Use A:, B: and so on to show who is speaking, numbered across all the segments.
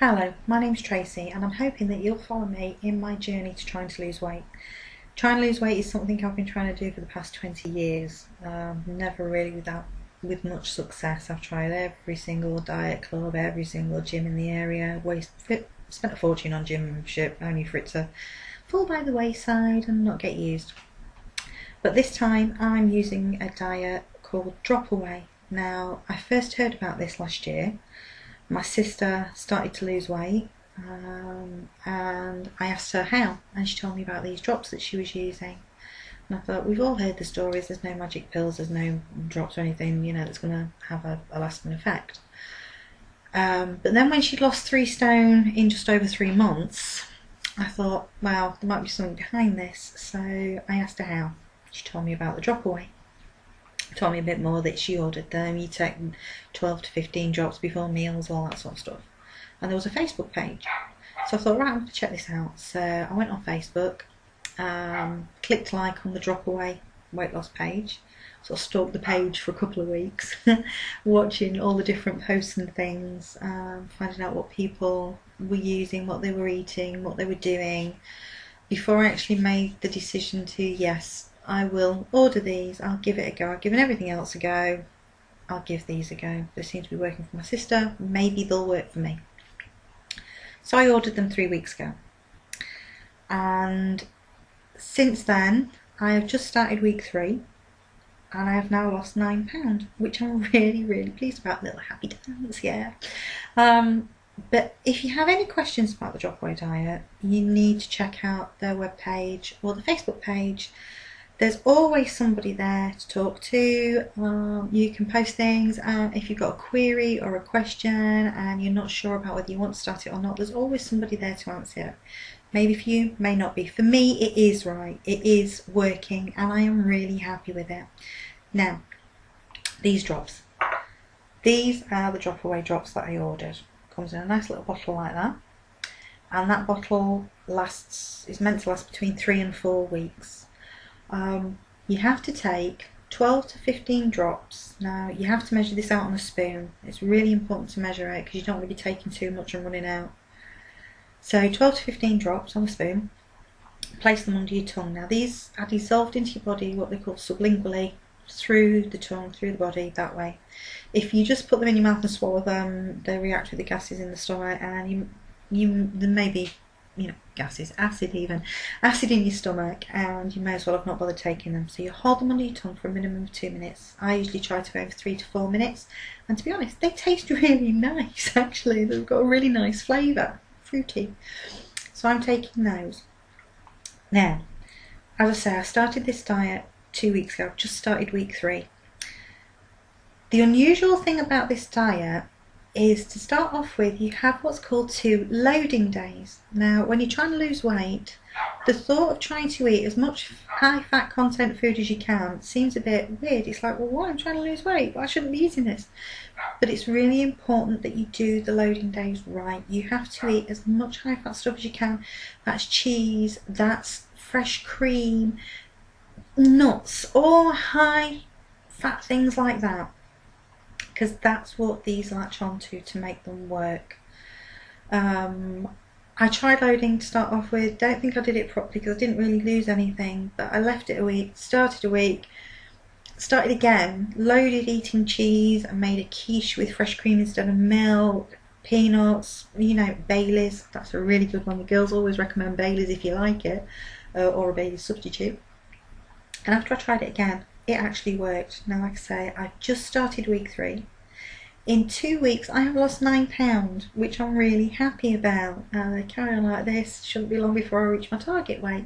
A: Hello, my name's Tracy and I'm hoping that you'll follow me in my journey to trying to lose weight. Trying to lose weight is something I've been trying to do for the past 20 years, never really with much success. I've tried every single diet club, every single gym in the area, spent a fortune on gym membership only for it to fall by the wayside and not get used. But this time I'm using a diet called Drop Away. Now, I first heard about this last year. My sister started to lose weight and I asked her how, and she told me about these drops that she was using. And I thought, we've all heard the stories, there's no magic pills, there's no drops or anything, that's going to have a lasting effect. But then when she'd lost 3 stone in just over 3 months, I thought, well, there might be something behind this. So I asked her how. She told me about the Drop Away. Told me a bit more that she ordered them. You take 12 to 15 drops before meals, all that sort of stuff. And there was a Facebook page. So I thought, right, I'm going to check this out. So I went on Facebook, clicked like on the Drop Away weight loss page. Sort of stalked the page for a couple of weeks, watching all the different posts and things, finding out what people were using, what they were eating, what they were doing, before I actually made the decision to, yes, I will order these, I'll give it a go. I've given everything else a go, I'll give these a go. They seem to be working for my sister, maybe they'll work for me. So I ordered them 3 weeks ago. And since then, I have just started week 3 and I have now lost £9, which I'm really, really pleased about. Little happy dance, yeah. But if you have any questions about the Drop Away diet, you need to check out their webpage or the Facebook page. There's always somebody there to talk to. You can post things. If you've got a query or a question and you're not sure about whether you want to start it or not, there's always somebody there to answer it. Maybe for you, may not be. For me, it is right. It is working and I am really happy with it. Now, these drops. These are the Drop Away drops that I ordered. Comes in a nice little bottle like that. And that bottle is meant to last between 3 and 4 weeks. You have to take 12 to 15 drops. Now you have to measure this out on a spoon. It's really important to measure it because you don't want to be taking too much and running out. So 12 to 15 drops on a spoon. Place them under your tongue. Now these are dissolved into your body, what they call sublingually, through the tongue, through the body, that way. If you just put them in your mouth and swallow them, they react with the gases in the stomach and there may be gases, acid in your stomach, and you may as well have not bothered taking them. So you hold them under your tongue for a minimum of 2 minutes. I usually try to go over 3 to 4 minutes, and to be honest, they taste really nice actually. They've got a really nice flavour, fruity. So I'm taking those. Now, as I say, I started this diet 2 weeks ago. I've just started week 3. The unusual thing about this diet is, to start off with, you have what's called 2 loading days. Now, when you're trying to lose weight, the thought of trying to eat as much high fat content food as you can seems a bit weird. It's like, well, why? I'm trying to lose weight, but I shouldn't be eating this. But it's really important that you do the loading days right. You have to eat as much high fat stuff as you can. That's cheese, that's fresh cream, nuts, all high fat things like that, because that's what these latch onto to make them work. I tried loading to start off with. Don't think I did it properly because I didn't really lose anything, but I left it a week, started again, loaded eating cheese. I made a quiche with fresh cream instead of milk, peanuts, Baileys. That's a really good one. The girls always recommend Baileys if you like it, or a Baileys substitute. And after I tried it again, it actually worked. Now, like I say, I just started week 3. In 2 weeks, I have lost £9, which I'm really happy about. Carry on like this, shouldn't be long before I reach my target weight.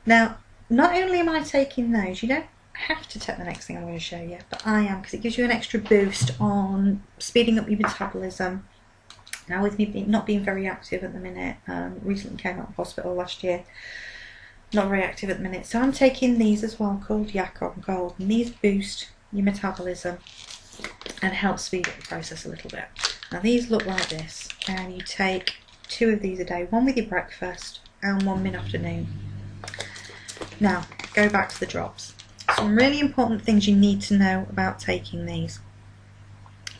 A: Now, not only am I taking those, you don't have to take the next thing I'm going to show you, but I am, because it gives you an extra boost on speeding up your metabolism. Now, with me not being very active at the minute, recently came out of hospital last year, not very active at the minute, so I'm taking these as well, called Yakult Gold, and these boost your metabolism and help speed up the process a little bit. Now these look like this, and you take 2 of these a day, one with your breakfast and one mid-afternoon. Now, go back to the drops. Some really important things you need to know about taking these.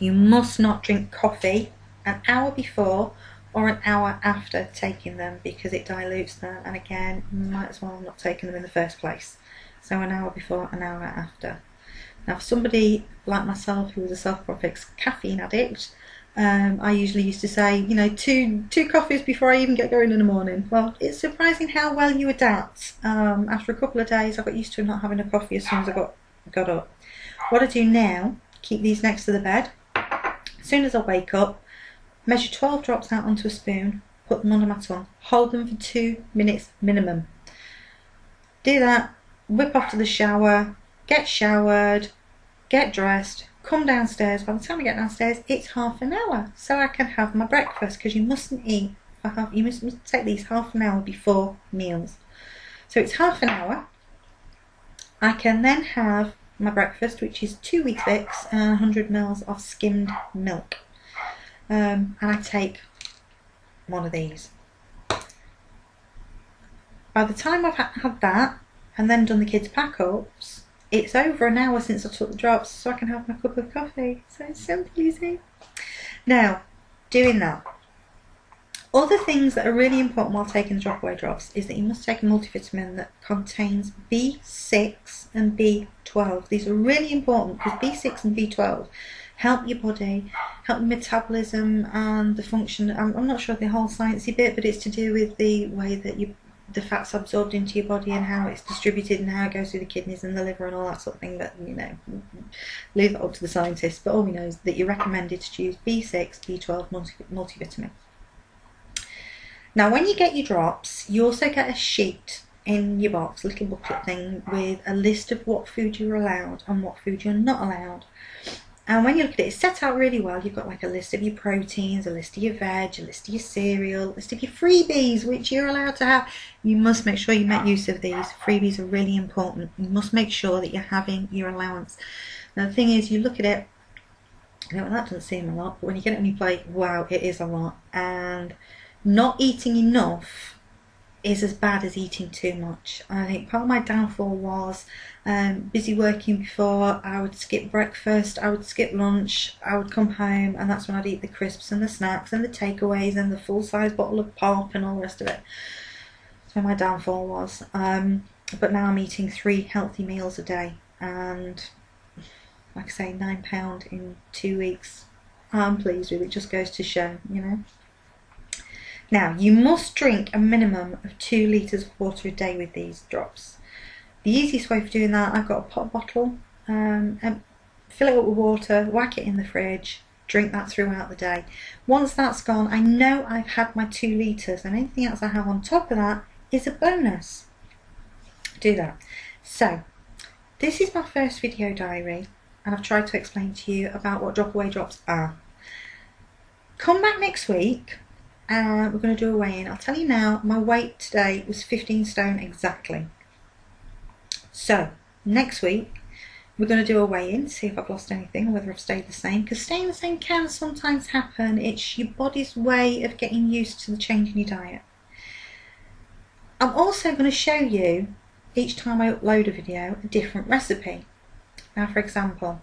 A: You must not drink coffee an hour before or an hour after taking them, because it dilutes them, and again, might as well not taking them in the first place. So an hour before, an hour after. Now, for somebody like myself who was a self-professed caffeine addict, I usually used to say, you know, two coffees before I even get going in the morning. Well, it's surprising how well you adapt. After a couple of days, I got used to not having a coffee as soon as I got up. What I do now, keep these next to the bed. As soon as I wake up, measure 12 drops out onto a spoon, put them under my tongue, hold them for 2 minutes minimum. Do that, whip off to the shower, get showered, get dressed, come downstairs. By the time I get downstairs, it's half an hour, so I can have my breakfast, because you mustn't eat for you must take these half an hour before meals. So it's half an hour. I can then have my breakfast, which is 2 Weetabix and 100 ml of skimmed milk. And I take one of these. By the time I've had that and then done the kids' pack-ups, it's over an hour since I took the drops, so I can have my cup of coffee. So it's simple, easy. Now, doing that. Other things that are really important while taking the drop away drops is that you must take a multivitamin that contains B6 and B12. These are really important because B6 and B12 help your body, help your metabolism and the function. I'm not sure the whole sciencey bit, but it's to do with the way that the fat's absorbed into your body and how it's distributed and how it goes through the kidneys and the liver and all that sort of thing. But, you know, leave that up to the scientists. But all we know is that you're recommended to choose B6, B12 multivitamin. Now, when you get your drops, you also get a sheet in your box, a little booklet thing, with a list of what food you're allowed and what food you're not allowed. And when you look at it, it's set out really well. You've got like a list of your proteins, a list of your veg, a list of your cereal, a list of your freebies, which you're allowed to have. You must make sure you make use of these. Freebies are really important. You must make sure that you're having your allowance. Now, the thing is, you look at it, you know, that doesn't seem a lot, but when you get it on your plate, wow, it is a lot. And not eating enough is as bad as eating too much. I think part of my downfall was busy working before. I would skip breakfast, I would skip lunch, I would come home, and that's when I'd eat the crisps and the snacks and the takeaways and the full-size bottle of pop and all the rest of it. So my downfall was. But now I'm eating 3 healthy meals a day, and like I say, £9 in 2 weeks. I'm pleased with it. Just goes to show, you know. Now, you must drink a minimum of 2 litres of water a day with these drops. The easiest way for doing that, I've got a pop bottle, and fill it up with water, whack it in the fridge, drink that throughout the day. Once that's gone, I know I've had my 2 litres, and anything else I have on top of that is a bonus. Do that. So, this is my first video diary, and I've tried to explain to you about what drop away drops are. Come back next week. We're going to do a weigh-in. I'll tell you now, my weight today was 15 stone exactly. So, next week, we're going to do a weigh-in, see if I've lost anything or whether I've stayed the same, because staying the same can sometimes happen. It's your body's way of getting used to the change in your diet. I'm also going to show you, each time I upload a video, a different recipe. Now, for example,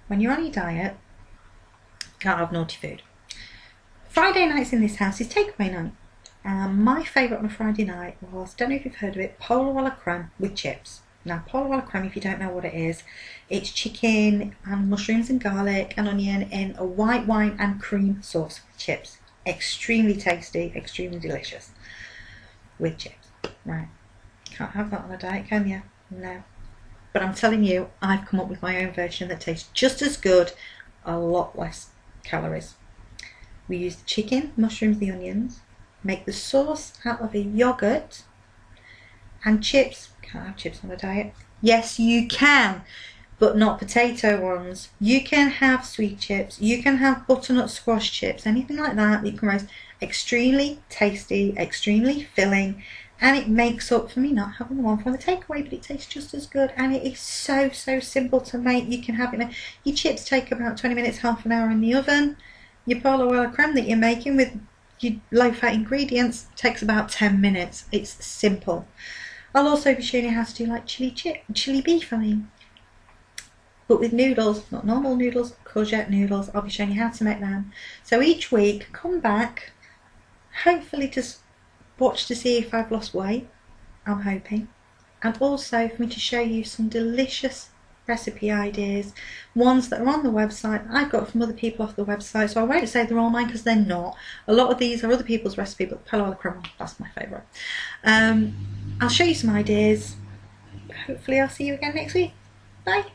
A: when you're on your diet, you can't have naughty food. Friday nights in this house is takeaway night. My favourite on a Friday night was, don't know if you've heard of it, polo a la creme with chips. Now, polo a la creme, if you don't know what it is, it's chicken and mushrooms and garlic and onion in a white wine and cream sauce with chips. Extremely tasty, extremely delicious with chips. Right, can't have that on a diet, can you? No. But I'm telling you, I've come up with my own version that tastes just as good, a lot less calories. We use the chicken, mushrooms, the onions, make the sauce out of a yogurt, and chips. Can't have chips on a diet. Yes, you can, but not potato ones. You can have sweet chips, you can have butternut squash chips, anything like that you can roast. Extremely tasty, extremely filling, and it makes up for me not having the one from the takeaway, but it tastes just as good, and it is so simple to make. You can have it. Your chips take about 20 minutes, half an hour in the oven. Your polo a la creme that you're making with your low-fat ingredients takes about 10 minutes. It's simple. I'll also be showing you how to do like chili beef, but with noodles, not normal noodles, courgette noodles. I'll be showing you how to make them. So each week, come back, hopefully just watch to see if I've lost weight, I'm hoping, and also for me to show you some delicious recipe ideas, ones that are on the website I've got from other people off the website. So I won't say they're all mine because they're not. A lot of these are other people's recipes, but the Polo alla crema, that's my favourite. I'll show you some ideas. Hopefully I'll see you again next week. Bye.